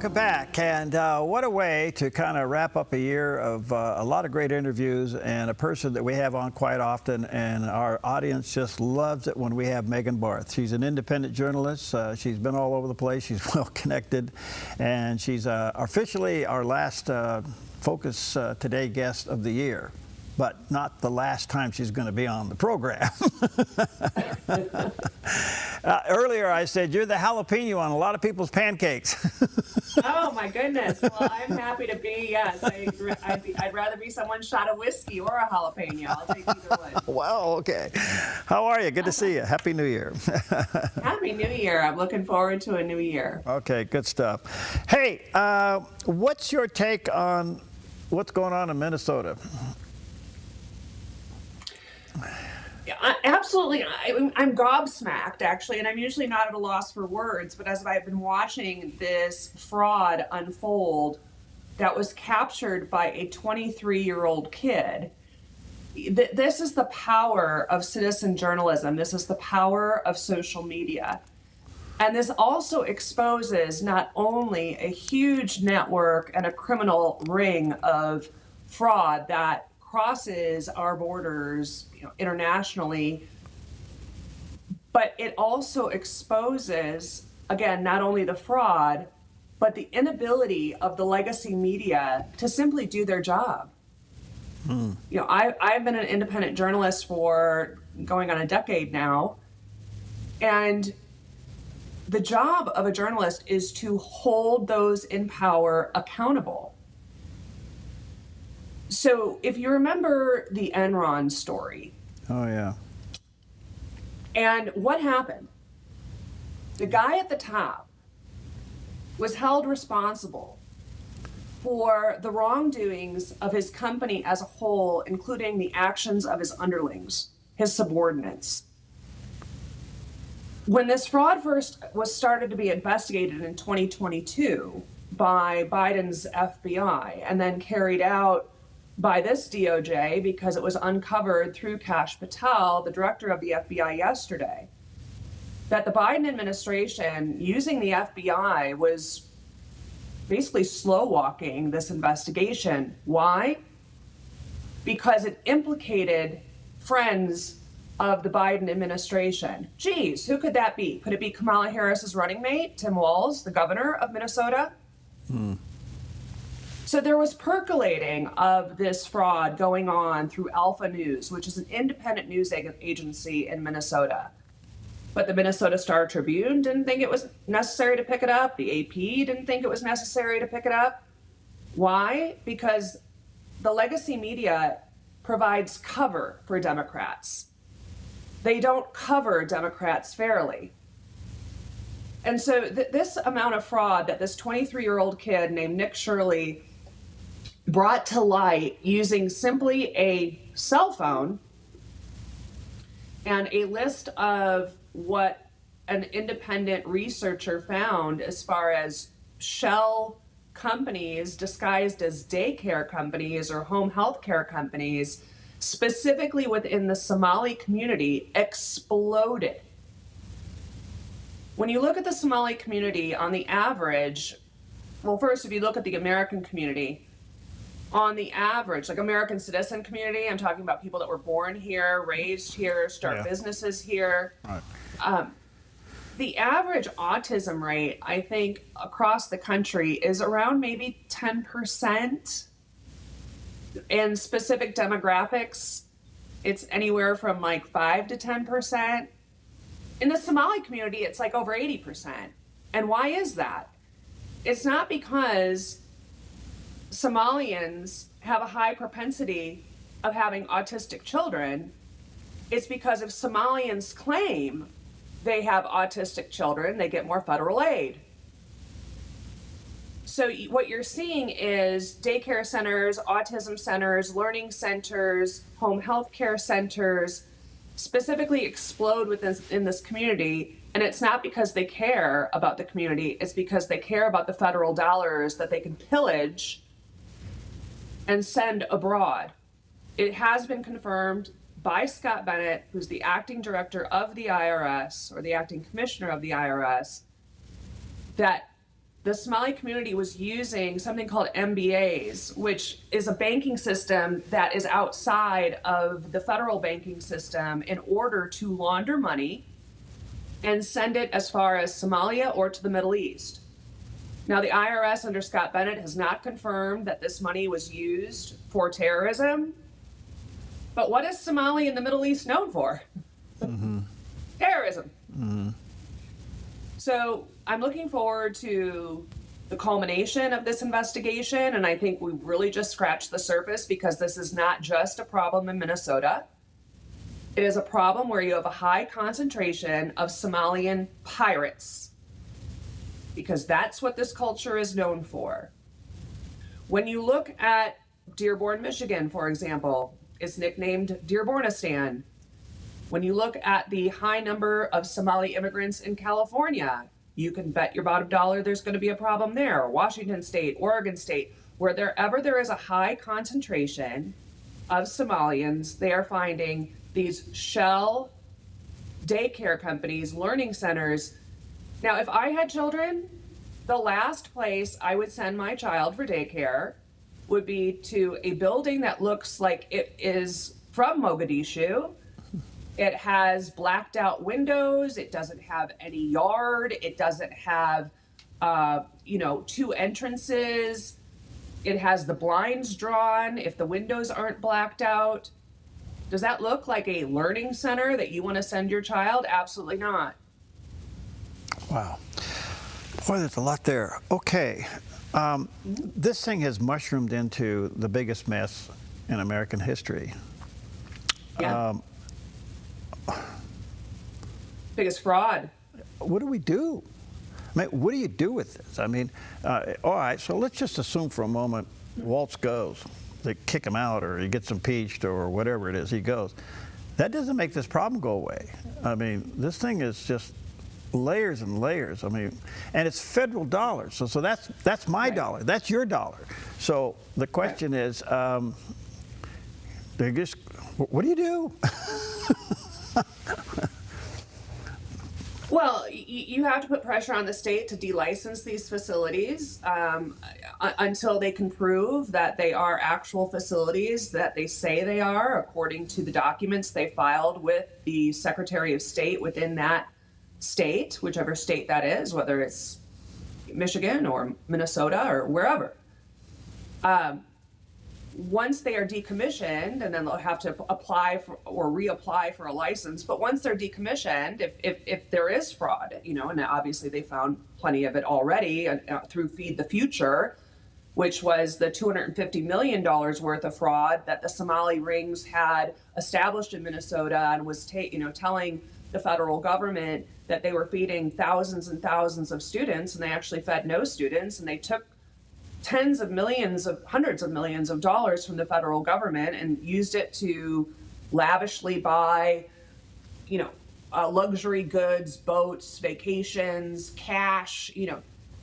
welcome back. And what a way to kind of wrap up a year of a lot of great interviews and a person that we have on quite often. And our audience just loves it when we have Megan Barth. She's an independent journalist. She's been all over the place. She's well connected. And she's officially our last Focus Today guest of the year, but not the last time she's going to be on the program. Earlier I said you're the jalapeno on a lot of people's pancakes. Oh my goodness. Well, I'm happy to be, yes. I'd rather be someone's shot of whiskey or a jalapeno. I'll take either one. Well, okay. How are you? Good to see you. Happy New Year. Happy New Year. I'm looking forward to a new year. Okay, good stuff. Hey, what's your take on what's going on in Minnesota? Absolutely. I'm gobsmacked, actually, and I'm usually not at a loss for words, but as I've been watching this fraud unfold that was captured by a 23-year-old kid, this is the power of citizen journalism. This is the power of social media. And this also exposes not only a huge network and a criminal ring of fraud that crosses our borders, internationally, but it also exposes, again, not only the fraud, but the inability of the legacy media to simply do their job. I've been an independent journalist for going on a decade now, and the job of a journalist is to hold those in power accountable. So if you remember the Enron story. Oh, yeah. And what happened? The guy at the top was held responsible for the wrongdoings of his company as a whole, including the actions of his underlings, his subordinates. When this fraud first was started to be investigated in 2022 by Biden's FBI and then carried out by this DOJ because it was uncovered through Kash Patel, the director of the FBI yesterday, that the Biden administration using the FBI was basically slow walking this investigation. Why? Because it implicated friends of the Biden administration. Geez, who could that be? Could it be Kamala Harris's running mate, Tim Walz, the governor of Minnesota? So there was percolating of this fraud going on through Alpha News, which is an independent news agency in Minnesota. But the Minnesota Star Tribune didn't think it was necessary to pick it up. The AP didn't think it was necessary to pick it up. Why? Because the legacy media provides cover for Democrats. They don't cover Democrats fairly. And so this amount of fraud that this 23-year-old kid named Nick Shirley brought to light using simply a cell phone and a list of what an independent researcher found as far as shell companies disguised as daycare companies or home health care companies, specifically within the Somali community, exploded. When you look at the Somali community on the average, well, first, if you look at the American community, on the average, like American citizen community, I'm talking about people that were born here, raised here, start businesses here. Right. The average autism rate, I think, across the country is around maybe 10%. In specific demographics, it's anywhere from like 5 to 10%. In the Somali community, it's like over 80%. And why is that? It's not because Somalians have a high propensity of having autistic children. It's because if Somalians claim they have autistic children, they get more federal aid. So what you're seeing is daycare centers, autism centers, learning centers, home health care centers specifically explode within this community. And it's not because they care about the community. It's because they care about the federal dollars that they can pillage and send abroad. It has been confirmed by Scott Bennett, who's the acting director of the IRS, or the acting commissioner of the IRS, that the Somali community was using something called MBAs, which is a banking system that is outside of the federal banking system, in order to launder money and send it as far as Somalia or to the Middle East. Now, the IRS under Scott Bennett has not confirmed that this money was used for terrorism. But what is Somalia and the Middle East known for? Terrorism. So I'm looking forward to the culmination of this investigation, and I think we've really just scratched the surface, because this is not just a problem in Minnesota. It is a problem where you have a high concentration of Somalian pirates, because that's what this culture is known for. When you look at Dearborn, Michigan, for example, it's nicknamed Dearbornistan. When you look at the high number of Somali immigrants in California, you can bet your bottom dollar there's going to be a problem there. Washington State, Oregon State, wherever there is a high concentration of Somalians, they are finding these shell daycare companies, learning centers. Now, if I had children, the last place I would send my child for daycare would be to a building that looks like it is from Mogadishu. It has blacked out windows. It doesn't have any yard. It doesn't have, two entrances. It has the blinds drawn if the windows aren't blacked out. Does that look like a learning center that you want to send your child? Absolutely not. Wow. Boy, there's a lot there. Okay. This thing has mushroomed into the biggest mess in American history. Yeah. Biggest fraud. What do we do? I mean, what do you do with this? I mean, all right, so let's just assume for a moment Waltz goes. They kick him out, or he gets impeached, or whatever it is, he goes. That doesn't make this problem go away. I mean, this thing is just layers and layers. I mean, and it's federal dollars. So that's my Right. dollar. That's your dollar. So the question is, they just, what do you do? Well, you have to put pressure on the state to delicense these facilities until they can prove that they are actual facilities that they say they are, according to the documents they filed with the Secretary of State within that state, whichever state that is, whether it's Michigan or Minnesota or wherever. Once they are decommissioned, and then they'll have to apply for or reapply for a license. But once they're decommissioned, if there is fraud, and obviously they found plenty of it already through Feed the Future, which was the $250 million worth of fraud that the Somali rings had established in Minnesota, and was telling the federal government that they were feeding thousands and thousands of students, and they actually fed no students, and they took hundreds of millions of dollars from the federal government and used it to lavishly buy, luxury goods, boats, vacations, cash.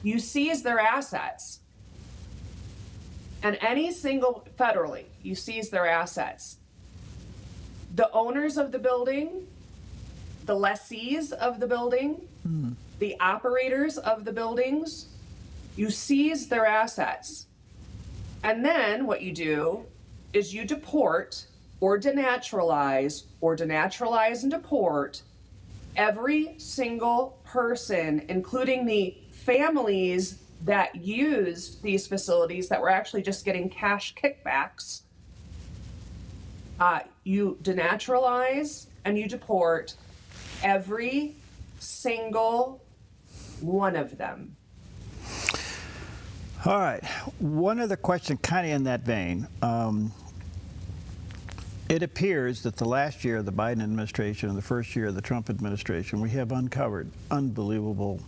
You seize their assets. And federally, you seize their assets. The owners of the building, the lessees of the building, the operators of the buildings, you seize their assets. And then what you do is you deport or denaturalize and deport every single person, including the families that used these facilities that were actually just getting cash kickbacks. You denaturalize and you deport every single one of them. All right. One other question, kind of in that vein. It appears that the last year of the Biden administration and the first year of the Trump administration, we have uncovered unbelievable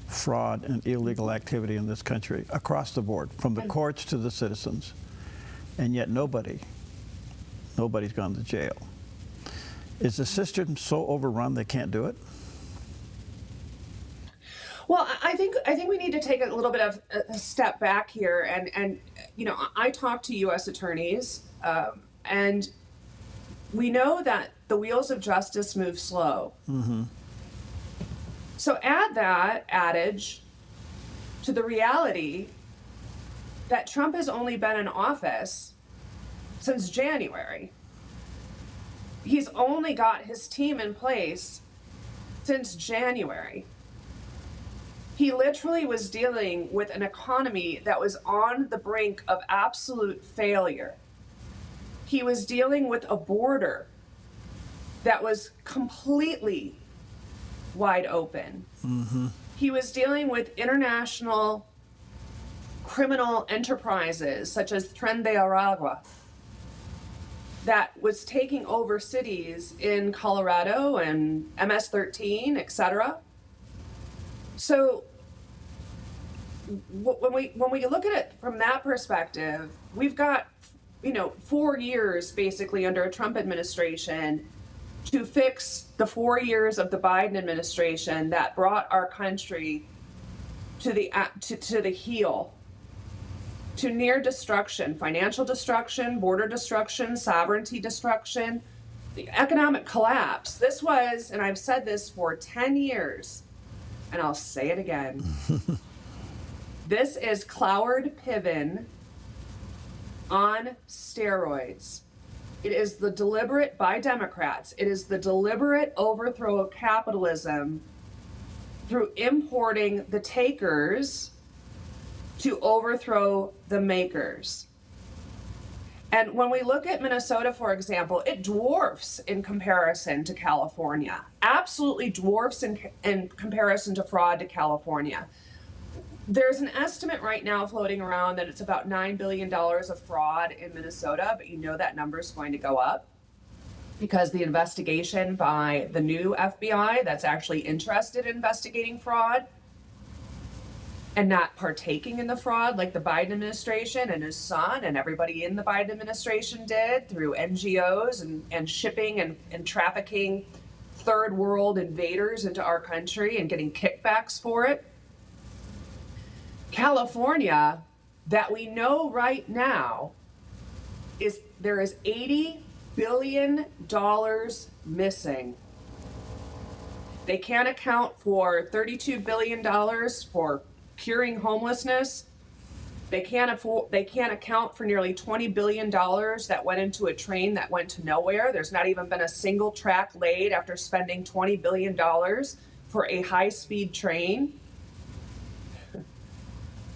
fraud and illegal activity in this country across the board, from the courts to the citizens. And yet nobody's gone to jail. Is the system so overrun they can't do it? Well, I think we need to take a little bit of a step back here, and I talk to U.S. attorneys, and we know that the wheels of justice move slow. Mm-hmm. So add that adage to the reality that Trump has only been in office since January. He's only got his team in place since January. He literally was dealing with an economy that was on the brink of absolute failure. He was dealing with a border that was completely wide open. Mm-hmm. He was dealing with international criminal enterprises such as Tren de Aragua that was taking over cities in Colorado and MS-13, etc. So when we look at it from that perspective, we've got 4 years basically under a Trump administration to fix the 4 years of the Biden administration that brought our country to the heel, to near destruction, financial destruction, border destruction, sovereignty destruction, the economic collapse. This was, and I've said this for 10 years, and I'll say it again. This is Cloward Piven on steroids. It is the deliberate, by Democrats, it is the deliberate overthrow of capitalism through importing the takers to overthrow the makers. And when we look at Minnesota, for example, it dwarfs in comparison to California, absolutely dwarfs in comparison to fraud to California. There's an estimate right now floating around that it's about $9 billion of fraud in Minnesota, but that number is going to go up because the investigation by the new FBI that's actually interested in investigating fraud and not partaking in the fraud like the Biden administration and his son and everybody in the Biden administration did through NGOs and shipping and trafficking third world invaders into our country and getting kickbacks for it. California, that we know right now, there is $80 billion missing. They can't account for $32 billion for curing homelessness. They can't account for nearly $20 billion that went into a train that went to nowhere. There's not even been a single track laid after spending $20 billion for a high-speed train.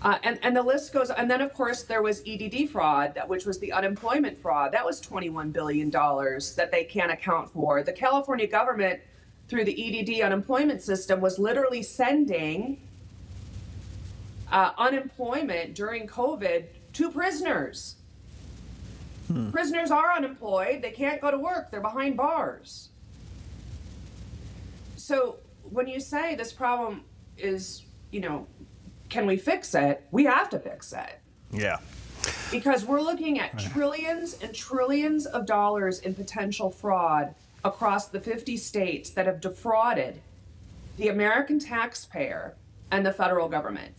And the list goes, and then of course there was EDD fraud, which was the unemployment fraud. That was $21 billion that they can't account for. The California government, through the EDD unemployment system, was literally sending unemployment during COVID to prisoners. Prisoners are unemployed. They can't go to work. They're behind bars. So when you say this problem is, can we fix it? We have to fix it. Yeah. Because we're looking at trillions and trillions of dollars in potential fraud across the 50 states that have defrauded the American taxpayer and the federal government.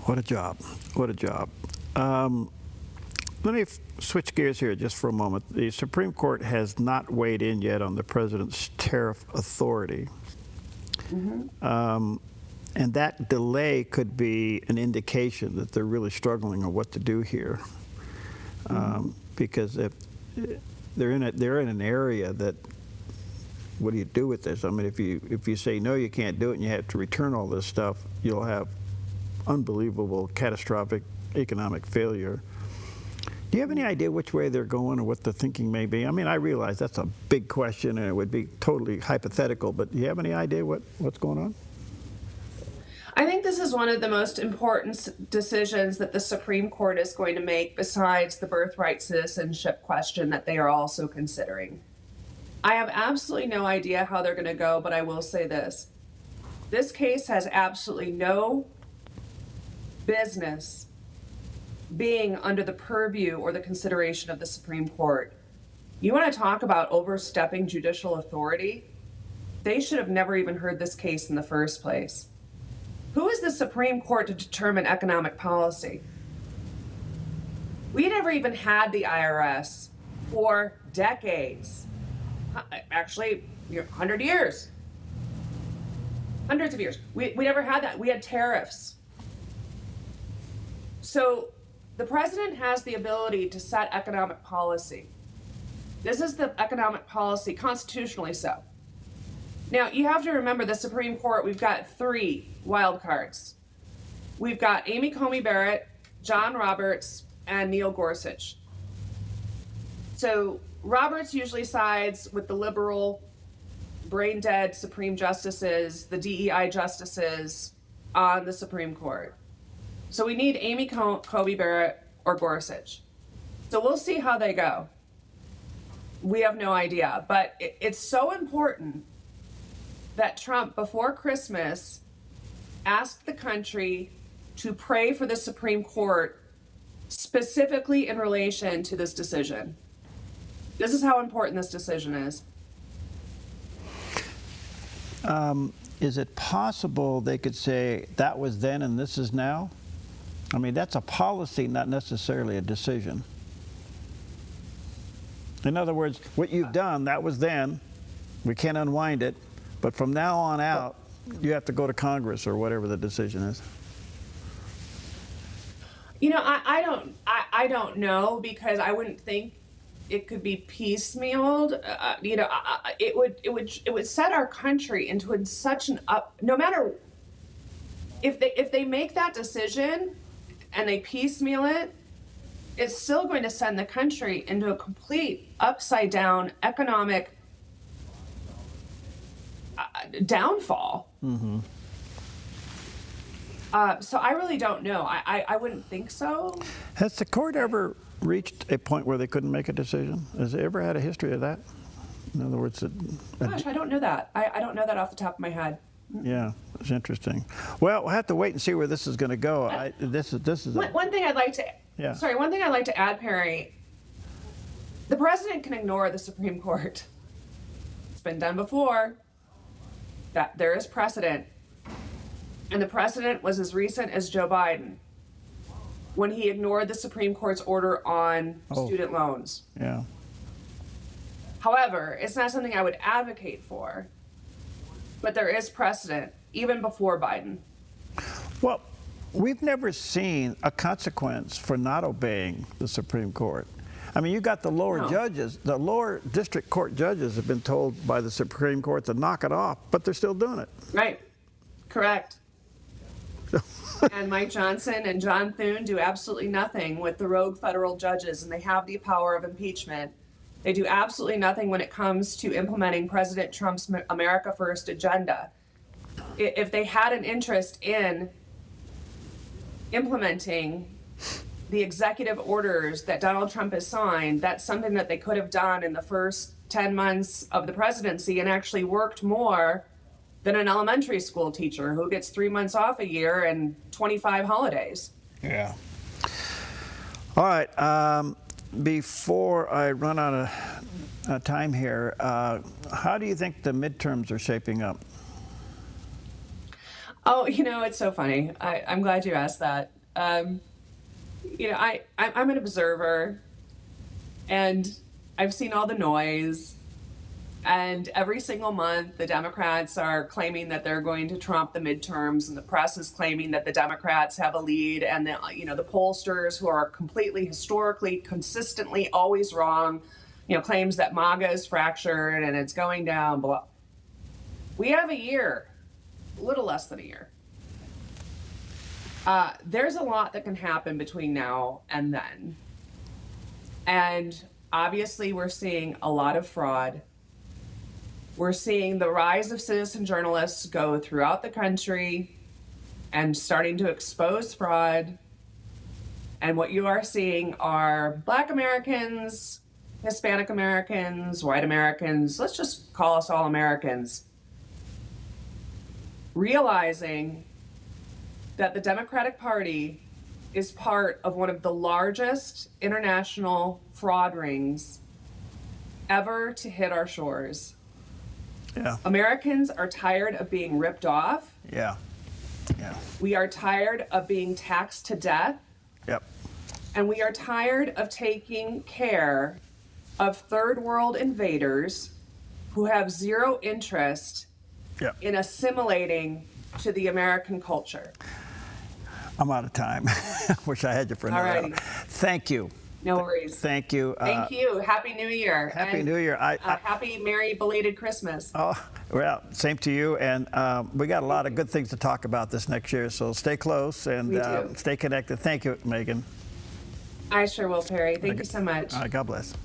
What a job. What a job. Let me switch gears here just for a moment. The Supreme Court has not weighed in yet on the president's tariff authority. Mm-hmm. And that delay could be an indication that they're really struggling on what to do here, because if they're in an area that, what do you do with this? I mean, if you say no, you can't do it, and you have to return all this stuff, you'll have unbelievable, catastrophic economic failure. Do you have any idea which way they're going or what the thinking may be? I mean, I realize that's a big question and it would be totally hypothetical, but do you have any idea what's going on? I think this is one of the most important decisions that the Supreme Court is going to make, besides the birthright citizenship question that they are also considering. I have absolutely no idea how they're going to go, but I will say this. This case has absolutely no business being under the purview or the consideration of the Supreme Court. You want to talk about overstepping judicial authority? They should have never even heard this case in the first place. Who is the Supreme Court to determine economic policy? We never even had the IRS for decades. Actually, 100 years. Hundreds of years. We never had that. We had tariffs. So the president has the ability to set economic policy. This is the economic policy, constitutionally so. Now, you have to remember the Supreme Court, we've got 3 wild cards. We've got Amy Coney Barrett, John Roberts, and Neil Gorsuch. So Roberts usually sides with the liberal, brain-dead Supreme Justices, the DEI justices on the Supreme Court. So we need Amy Coney Barrett or Gorsuch. So we'll see how they go. We have no idea, but it's so important that Trump, before Christmas, asked the country to pray for the Supreme Court specifically in relation to this decision. This is how important this decision is. Is it possible they could say that was then and this is now? I mean, that's a policy, not necessarily a decision. In other words, what you've done, that was then. We can't unwind it. But from now on out, you have to go to Congress or whatever the decision is. You know, I don't know, because I wouldn't think it could be piecemealed. You know, it would set our country into such an up. No matter if they make that decision and they piecemeal it, it's still going to send the country into a complete upside down economic downfall. Mm-hmm. So I really don't know. I wouldn't think so. Has the court ever reached a point where they couldn't make a decision? Has it ever had a history of that? In other words, Gosh, I don't know that. I don't know that off the top of my head. Yeah, it's interesting. Well, we'll have to wait and see where this is going to go. This is one thing I'd like to. Yeah. Sorry, one thing I'd like to add, Perry. The president can ignore the Supreme Court. It's been done before. That there is precedent. And the precedent was as recent as Joe Biden, when he ignored the Supreme Court's order on student loans. Yeah. However, it's not something I would advocate for, but there is precedent, even before Biden. Well, we've never seen a consequence for not obeying the Supreme Court. I mean, you got the lower judges, the lower district court judges have been told by the Supreme Court to knock it off, but they're still doing it. Right. Correct. And Mike Johnson and John Thune do absolutely nothing with the rogue federal judges, and they have the power of impeachment. They do absolutely nothing when it comes to implementing President Trump's America First agenda. If they had an interest in implementing the executive orders that Donald Trump has signed, that's something that they could have done in the first 10 months of the presidency and actually worked more than an elementary school teacher who gets 3 months off a year and 25 holidays. Yeah. All right. Before I run out of time here, how do you think the midterms are shaping up? Oh, you know, it's so funny. I'm glad you asked that. You know, I'm an observer, and I've seen all the noise. And every single month, the Democrats are claiming that they're going to trump the midterms, and the press is claiming that the Democrats have a lead, and the, you know, the pollsters, who are completely, historically, consistently always wrong, you know, claims that MAGA is fractured and it's going down. Blah. We have a year, a little less than a year. There's a lot that can happen between now and then, and obviously, we're seeing a lot of fraud. We're seeing the rise of citizen journalists go throughout the country and starting to expose fraud. And what you are seeing are Black Americans, Hispanic Americans, white Americans, let's just call us all Americans, realizing that the Democratic Party is part of one of the largest international fraud rings ever to hit our shores. Yeah. Americans are tired of being ripped off. Yeah. Yeah. We are tired of being taxed to death. Yep. And we are tired of taking care of third world invaders who have zero interest Yep. in assimilating to the American culture. I'm out of time. Wish I had you for another hour. Alrighty. Thank you. No worries. Thank you. Thank you. Happy New Year. Happy New Year. Happy Merry Belated Christmas. Oh, well, same to you. And we got a lot of good things to talk about this next year. So stay close and stay connected. Thank you, Megan. I sure will, Perry. Thank you so much. God bless.